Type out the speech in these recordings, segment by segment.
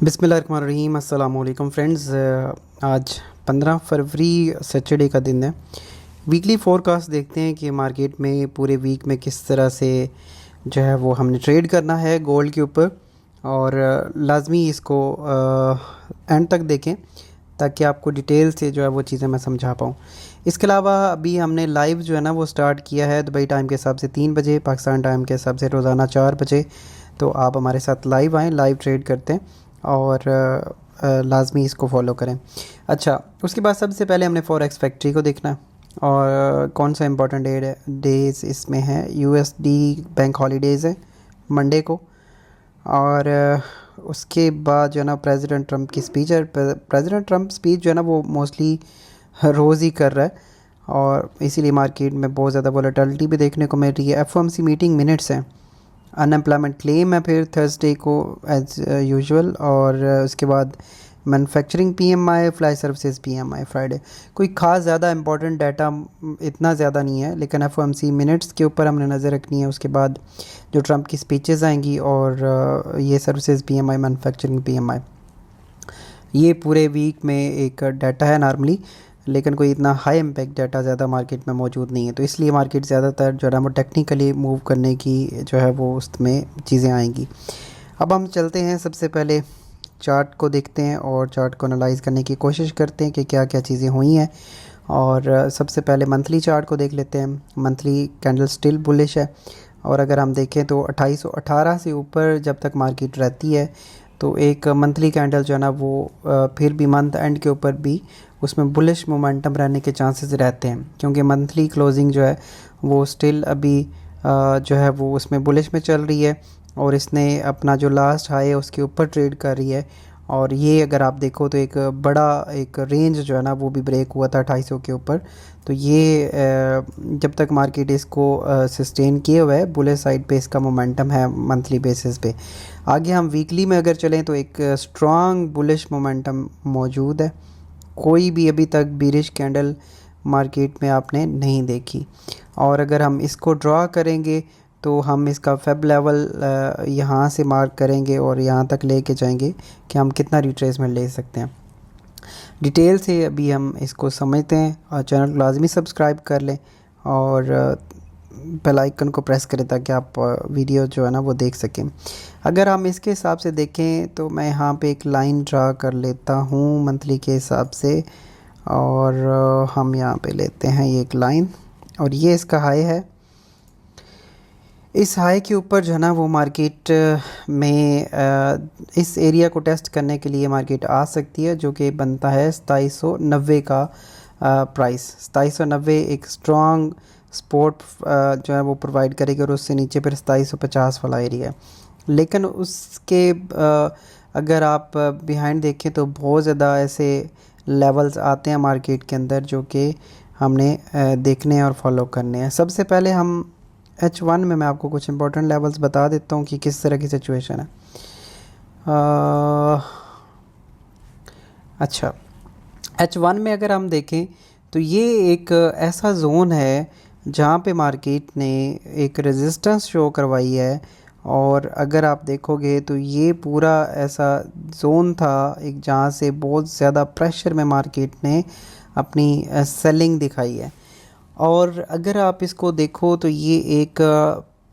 बिस्मिल्लाहिर्रहमानिर्रहीम अस्सलाम वालेकुम फ्रेंड्स। आज 15 फरवरी सैटरडे का दिन है। वीकली फोरकास्ट देखते हैं कि मार्केट में पूरे वीक में किस तरह से जो है वो हमने ट्रेड करना है गोल्ड के ऊपर। और लाजमी इसको एंड तक देखें ताकि आपको डिटेल से जो है वो चीज़ें मैं समझा पाऊँ। इसके अलावा अभी हमने लाइव जो है ना वो स्टार्ट किया है दुबई टाइम के हिसाब से 3 बजे, पाकिस्तान टाइम के हिसाब से रोज़ाना 4 बजे। तो आप हमारे साथ लाइव आएँ, लाइव ट्रेड करते हैं और लाजमी इसको फॉलो करें। अच्छा, उसके बाद सबसे पहले हमने फॉरेक्स फैक्ट्री को देखना है और कौन सा इंपॉर्टेंट डेज़ इसमें है। यूएसडी बैंक हॉलीडेज़ है मंडे को। और उसके बाद जो है ना प्रेसिडेंट ट्रंप की स्पीच है। प्रेसिडेंट ट्रंप स्पीच जो है ना वो मोस्टली रोज़ ही कर रहा है और इसीलिए मार्केट में बहुत ज़्यादा वॉलेटिलिटी भी देखने को मिल रही है। एफओएमसी मीटिंग मिनट्स हैं। अनएम्प्लॉयमेंट क्लेम है फिर थर्सडे को एज यूजुअल। और उसके बाद manufacturing PMI, fly services PMI Friday. कोई ख़ास ज़्यादा इंपॉर्टेंट डाटा इतना ज़्यादा नहीं है, लेकिन एफओएमसी मिनट्स के ऊपर हमने नज़र रखनी है। उसके बाद जो ट्रंप की स्पीचेस आएंगी और ये सर्विसेज पीएमआई, मैन्युफैक्चरिंग पीएमआई, ये पूरे वीक में एक डाटा है नॉर्मली, लेकिन कोई इतना हाई इम्पैक्ट डाटा ज़्यादा मार्केट में मौजूद नहीं है। तो इसलिए मार्केट ज़्यादातर जो है ना वो टेक्निकली मूव करने की जो है वो उसमें चीज़ें आएंगी। अब हम चलते हैं, सबसे पहले चार्ट को देखते हैं और चार्ट को एनालाइज करने की कोशिश करते हैं कि क्या क्या चीज़ें हुई हैं। और सबसे पहले मंथली चार्ट को देख लेते हैं। मंथली कैंडल स्टिल बुलिश है और अगर हम देखें तो 2818 से ऊपर जब तक मार्केट रहती है तो एक मंथली कैंडल जो है ना वो फिर भी मंथ एंड के ऊपर भी उसमें बुलिश मोमेंटम रहने के चांसेस रहते हैं, क्योंकि मंथली क्लोजिंग जो है वो स्टिल अभी जो है वो उसमें बुलिश में चल रही है और इसने अपना जो लास्ट हाई है उसके ऊपर ट्रेड कर रही है। और ये अगर आप देखो तो एक बड़ा एक रेंज जो है ना वो भी ब्रेक हुआ था 250 के ऊपर। तो ये जब तक मार्केट इसको सस्टेन किए हुए है बुलिश साइड पे इसका मोमेंटम है मंथली बेसिस पे। आगे हम वीकली में अगर चलें तो एक स्ट्रॉन्ग बुलिश मोमेंटम मौजूद है। कोई भी अभी तक बीरिश कैंडल मार्केट में आपने नहीं देखी। और अगर हम इसको ड्रॉ करेंगे तो हम इसका फेब लेवल यहाँ से मार्क करेंगे और यहाँ तक लेके जाएंगे कि हम कितना रिट्रेसमेंट ले सकते हैं। डिटेल से अभी हम इसको समझते हैं और चैनल को लाजमी सब्सक्राइब कर लें और बेल आइकन को प्रेस करें ताकि आप वीडियो जो है ना वो देख सकें। अगर हम इसके हिसाब से देखें तो मैं यहाँ पे एक लाइन ड्रा कर लेता हूँ मंथली के हिसाब से। और हम यहाँ पे लेते हैं ये एक लाइन और ये इसका हाई है। इस हाई के ऊपर जो है ना वो मार्केट में इस एरिया को टेस्ट करने के लिए मार्केट आ सकती है, जो कि बनता है 2790 का प्राइस। 2790 एक स्ट्रॉन्ग सपोर्ट जो है वो प्रोवाइड करेगी और उससे नीचे फिर 2750 वाला एरिया है। लेकिन उसके अगर आप बिहाइंड देखें तो बहुत ज़्यादा ऐसे लेवल्स आते हैं मार्केट के अंदर जो कि हमने देखने हैं और फॉलो करने हैं। सबसे पहले हम H1 में मैं आपको कुछ इंपॉर्टेंट लेवल्स बता देता हूँ कि किस तरह की सिचुएशन है। अच्छा, H1 में अगर हम देखें तो ये एक ऐसा जोन है जहाँ पे मार्केट ने एक रेजिस्टेंस शो करवाई है। और अगर आप देखोगे तो ये पूरा ऐसा जोन था एक जहाँ से बहुत ज़्यादा प्रेशर में मार्केट ने अपनी सेलिंग दिखाई है। और अगर आप इसको देखो तो ये एक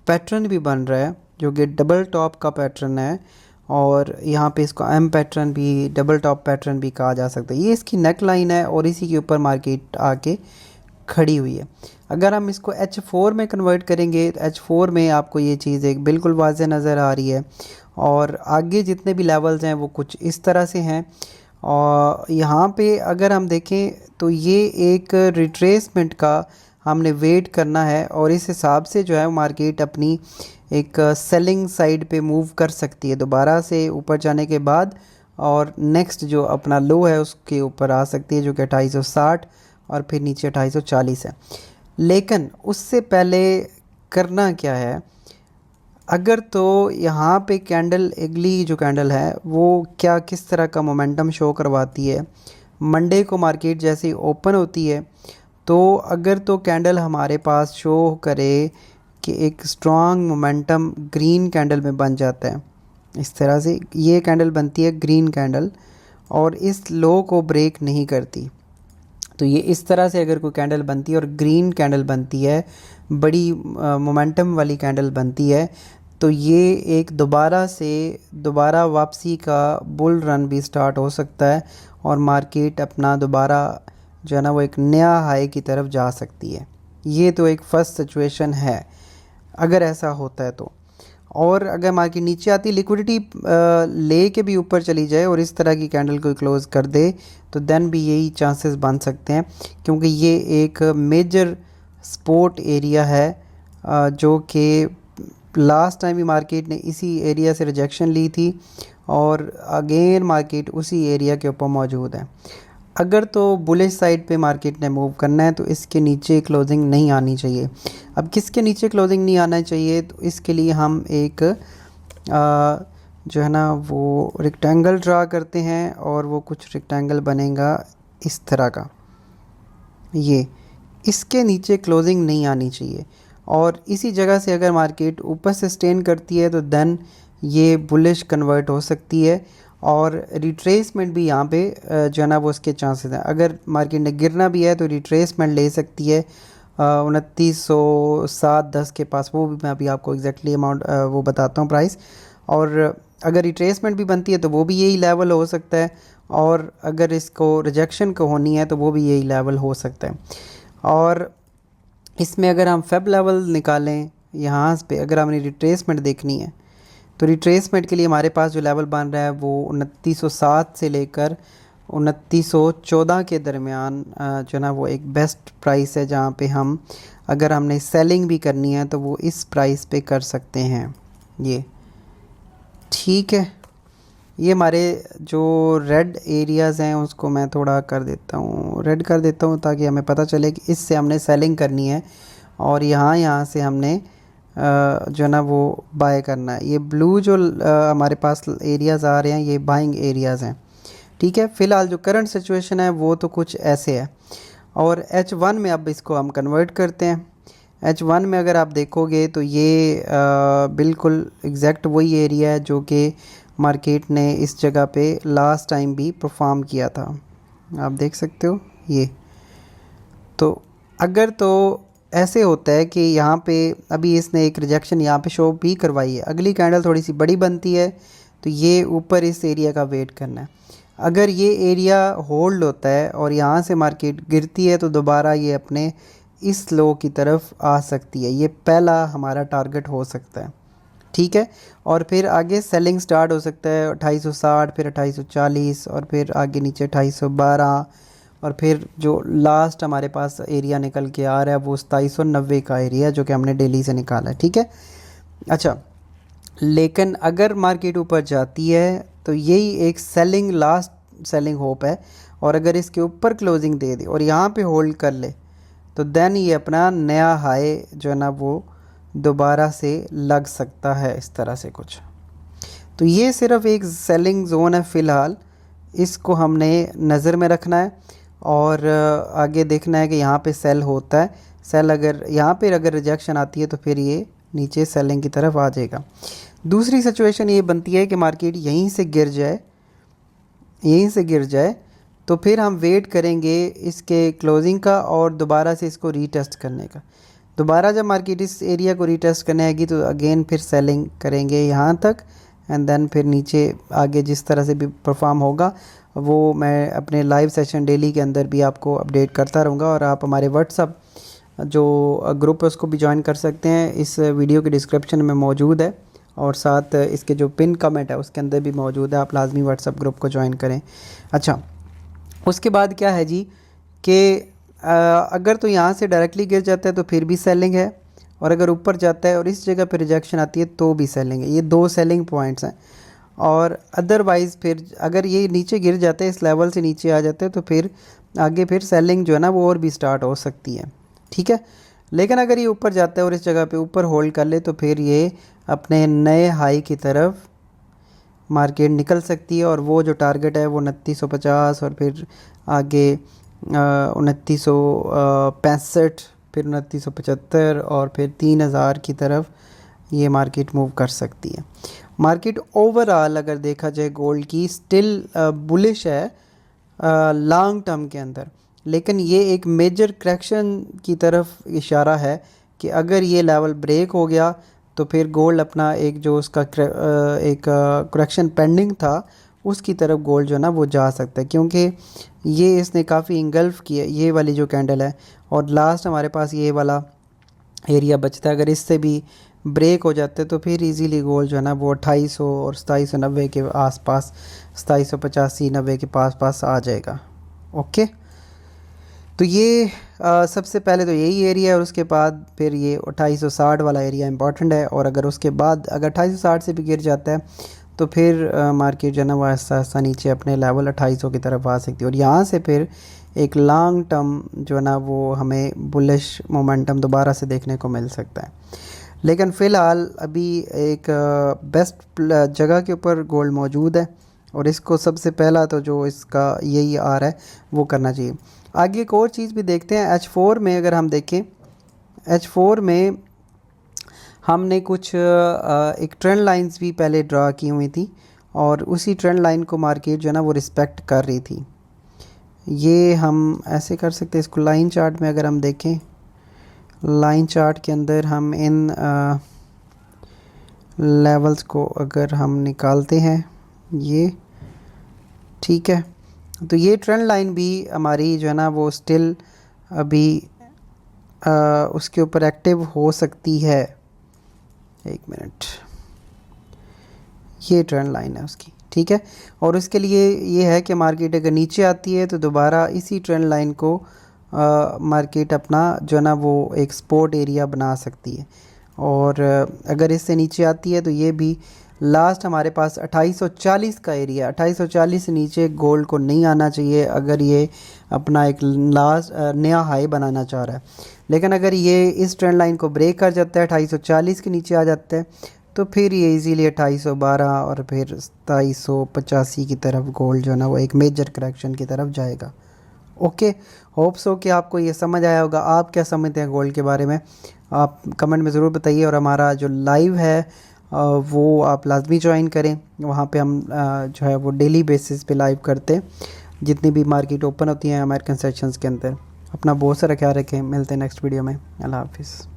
पैटर्न भी बन रहा है जो कि डबल टॉप का पैटर्न है और यहाँ पे इसको एम पैटर्न भी, डबल टॉप पैटर्न भी कहा जा सकता है। ये इसकी नेक लाइन है और इसी के ऊपर मार्केट आके खड़ी हुई है। अगर हम इसको H4 में कन्वर्ट करेंगे तो H4 में आपको ये चीज़ एक बिल्कुल वाज़ेह नज़र आ रही है। और आगे जितने भी लेवल्स हैं वो कुछ इस तरह से हैं। और यहाँ पे अगर हम देखें तो ये एक रिट्रेसमेंट का हमने वेट करना है और इस हिसाब से जो है मार्केट अपनी एक सेलिंग साइड पे मूव कर सकती है दोबारा से ऊपर जाने के बाद। और नेक्स्ट जो अपना लो है उसके ऊपर आ सकती है जो कि 2860 और फिर नीचे 2840 है। लेकिन उससे पहले करना क्या है, अगर तो यहाँ पे कैंडल अगली जो कैंडल है वो क्या किस तरह का मोमेंटम शो करवाती है। मंडे को मार्केट जैसे ही ओपन होती है तो अगर तो कैंडल हमारे पास शो करे कि एक स्ट्रॉन्ग मोमेंटम ग्रीन कैंडल में बन जाता है इस तरह से ये कैंडल बनती है ग्रीन कैंडल और इस लो को ब्रेक नहीं करती। तो ये इस तरह से अगर कोई कैंडल बनती है और ग्रीन कैंडल बनती है, बड़ी मोमेंटम वाली कैंडल बनती है, तो ये एक दोबारा वापसी का बुल रन भी स्टार्ट हो सकता है और मार्केट अपना दोबारा जो है ना वो एक नया हाई की तरफ जा सकती है। ये तो एक फर्स्ट सिचुएशन है अगर ऐसा होता है तो। और अगर मार्केट नीचे आती लिक्विडिटी ले के भी ऊपर चली जाए और इस तरह की कैंडल को क्लोज कर दे, तो देन भी यही चांसेस बन सकते हैं, क्योंकि ये एक मेजर सपोर्ट एरिया है जो कि लास्ट टाइम भी मार्केट ने इसी एरिया से रिजेक्शन ली थी और अगेन मार्केट उसी एरिया के ऊपर मौजूद है। अगर तो बुलिश साइड पे मार्केट ने मूव करना है तो इसके नीचे क्लोजिंग नहीं आनी चाहिए। अब किसके नीचे क्लोजिंग नहीं आना चाहिए, तो इसके लिए हम एक जो है ना वो रेक्टेंगल ड्रा करते हैं और वो कुछ रेक्टेंगल बनेगा इस तरह का। ये इसके नीचे क्लोजिंग नहीं आनी चाहिए और इसी जगह से अगर मार्केट ऊपर से स्टेन करती है तो देन ये बुलिश कन्वर्ट हो सकती है और रिट्रेसमेंट भी यहाँ पे जो है ना वो उसके चांसेस हैं। अगर मार्केट ने गिरना भी है तो रिट्रेसमेंट ले सकती है 2907.10 के पास, वो भी मैं अभी आपको एग्जैक्टली अमाउंट वो बताता हूँ प्राइस। और अगर रिट्रेसमेंट भी बनती है तो वो भी यही लेवल हो सकता है और अगर इसको रिजेक्शन को होनी है तो वो भी यही लेवल हो सकता है। और इसमें अगर हम फेब लेवल निकालें यहाँ पे, अगर हमने रिट्रेसमेंट देखनी है तो रिट्रेसमेंट के लिए हमारे पास जो लेवल बन रहा है वो 2907 से लेकर 2914 के दरमियान जो ना वो एक बेस्ट प्राइस है, जहाँ पे हम अगर हमने सेलिंग भी करनी है तो वो इस प्राइस पे कर सकते हैं। ये ठीक है। ये हमारे जो रेड एरियाज़ हैं उसको मैं थोड़ा कर देता हूँ, रेड कर देता हूँ ताकि हमें पता चले कि इससे हमने सेलिंग करनी है और यहाँ से हमने जो है ना वो बाय करना है। ये ब्लू जो हमारे पास एरियाज़ आ रहे हैं ये बाइंग एरियाज़ हैं। ठीक है, फ़िलहाल जो करंट सिचुएशन है वो तो कुछ ऐसे है। और H1 में अब इसको हम कन्वर्ट करते हैं। H1 में अगर आप देखोगे तो ये बिल्कुल एग्जैक्ट वही एरिया है जो कि मार्केट ने इस जगह पे लास्ट टाइम भी परफॉर्म किया था, आप देख सकते हो। ये तो अगर तो ऐसे होता है कि यहाँ पे अभी इसने एक रिजेक्शन यहाँ पे शो भी करवाई है, अगली कैंडल थोड़ी सी बड़ी बनती है तो ये ऊपर इस एरिया का वेट करना है। अगर ये एरिया होल्ड होता है और यहाँ से मार्केट गिरती है तो दोबारा ये अपने इस लो की तरफ आ सकती है। ये पहला हमारा टारगेट हो सकता है। ठीक है, और फिर आगे सेलिंग स्टार्ट हो सकता है 2860, फिर 2840 और फिर आगे नीचे 2812 और फिर जो लास्ट हमारे पास एरिया निकल के आ रहा है वो 2790 का एरिया जो कि हमने डेली से निकाला है। ठीक है, अच्छा, लेकिन अगर मार्केट ऊपर जाती है तो यही एक सेलिंग लास्ट सेलिंग होप है और अगर इसके ऊपर क्लोजिंग दे दे और यहाँ पे होल्ड कर ले तो देन ये अपना नया हाई जो है ना वो दोबारा से लग सकता है इस तरह से कुछ। तो ये सिर्फ एक सेलिंग जोन है फ़िलहाल, इसको हमने नज़र में रखना है और आगे देखना है कि यहाँ पे सेल होता है। सेल अगर यहाँ पे अगर रिजेक्शन आती है तो फिर ये नीचे सेलिंग की तरफ आ जाएगा। दूसरी सिचुएशन ये बनती है कि मार्केट यहीं से गिर जाए तो फिर हम वेट करेंगे इसके क्लोजिंग का और दोबारा से इसको रीटेस्ट करने का। दोबारा जब मार्केट इस एरिया को रीटेस्ट करने आएगी तो अगेन फिर सेलिंग करेंगे यहाँ तक एंड देन फिर नीचे आगे जिस तरह से भी परफॉर्म होगा वो मैं अपने लाइव सेशन डेली के अंदर भी आपको अपडेट करता रहूँगा। और आप हमारे व्हाट्सअप जो ग्रुप है उसको भी ज्वाइन कर सकते हैं, इस वीडियो के डिस्क्रिप्शन में मौजूद है और साथ इसके जो पिन कमेंट है उसके अंदर भी मौजूद है। आप लाजमी व्हाट्सअप ग्रुप को ज्वाइन करें। अच्छा, उसके बाद क्या है जी कि अगर तो यहाँ से डायरेक्टली गिर जाता है तो फिर भी सेलिंग है और अगर ऊपर जाता है और इस जगह पर रिजेक्शन आती है तो भी सेलिंग है। ये दो सेलिंग पॉइंट्स हैं। और अदरवाइज़ फिर अगर ये नीचे गिर जाता है, इस लेवल से नीचे आ जाता है तो फिर आगे फिर सेलिंग जो है ना वो और भी स्टार्ट हो सकती है। ठीक है, लेकिन अगर ये ऊपर जाता है और इस जगह पे ऊपर होल्ड कर ले तो फिर ये अपने नए हाई की तरफ मार्केट निकल सकती है और वो जो टारगेट है वो 2950 और फिर आगे 2965, फिर 2975 और फिर 3000 की तरफ ये मार्केट मूव कर सकती है। मार्केट ओवरऑल अगर देखा जाए गोल्ड की स्टिल बुलिश है लॉन्ग टर्म के अंदर, लेकिन ये एक मेजर करेक्शन की तरफ इशारा है कि अगर ये लेवल ब्रेक हो गया तो फिर गोल्ड अपना एक जो उसका एक करेक्शन पेंडिंग था उसकी तरफ गोल्ड जो है ना वो जा सकता है, क्योंकि ये इसने काफ़ी इंगल्फ किया ये वाली जो कैंडल है, और लास्ट हमारे पास ये वाला एरिया बचता है। अगर इससे भी ब्रेक हो जाते तो फिर इजीली गोल्ड जो है ना वो 2800 और 2790 के आसपास, 2785-90 के पास आ जाएगा। ओके, तो ये सबसे पहले तो यही एरिया है, और उसके बाद फिर ये 2860 वाला एरिया इंपॉर्टेंट है, और अगर उसके बाद अगर 2860 से भी गिर जाता है तो फिर मार्केट जो है ना वो आहिस्ता आहिस्ता नीचे अपने लेवल 2800 की तरफ आ सकती है, और यहाँ से फिर एक लॉन्ग टर्म जो है ना वो हमें बुलिश मोमेंटम दोबारा से देखने को मिल सकता है। लेकिन फ़िलहाल अभी एक बेस्ट जगह के ऊपर गोल्ड मौजूद है, और इसको सबसे पहला तो जो इसका यही आ रहा है वो करना चाहिए। आगे एक और चीज़ भी देखते हैं। H4 में अगर हम देखें, H4 में हमने कुछ एक ट्रेंड लाइंस भी पहले ड्रा की हुई थी, और उसी ट्रेंड लाइन को मार्केट जो है ना वो रिस्पेक्ट कर रही थी। ये हम ऐसे कर सकते हैं, इसको लाइन चार्ट में अगर हम देखें, लाइन चार्ट के अंदर हम इन लेवल्स को अगर हम निकालते हैं, ये ठीक है, तो ये ट्रेंड लाइन भी हमारी जो है ना वो स्टिल अभी उसके ऊपर एक्टिव हो सकती है। एक मिनट, ये ट्रेंड लाइन है उसकी, ठीक है, और उसके लिए ये है कि मार्केट अगर नीचे आती है तो दोबारा इसी ट्रेंड लाइन को मार्केट अपना जो है ना वो एक सपोर्ट एरिया बना सकती है, और अगर इससे नीचे आती है तो ये भी लास्ट हमारे पास 2840 का एरिया, 2840 से नीचे गोल्ड को नहीं आना चाहिए अगर ये अपना एक लास्ट नया हाई बनाना चाह रहा है। लेकिन अगर ये इस ट्रेंड लाइन को ब्रेक कर जाता है, 2840 के नीचे आ जाता है, तो फिर ये इजीली 2812 और फिर 2785 की तरफ गोल्ड जो है ना वो एक मेजर करेक्शन की तरफ जाएगा। ओके, होप सो कि आपको ये समझ आया होगा। आप क्या समझते हैं गोल्ड के बारे में, आप कमेंट में ज़रूर बताइए, और हमारा जो लाइव है वो आप लाजमी ज्वाइन करें। वहाँ पे हम जो है वो डेली बेसिस पे लाइव करते हैं, जितनी भी मार्केट ओपन होती हैं अमेरिकन सेशंस के अंदर। अपना बहुत सारा ख्याल रखें, मिलते हैं नेक्स्ट वीडियो में। अल्लाह हाफिज़।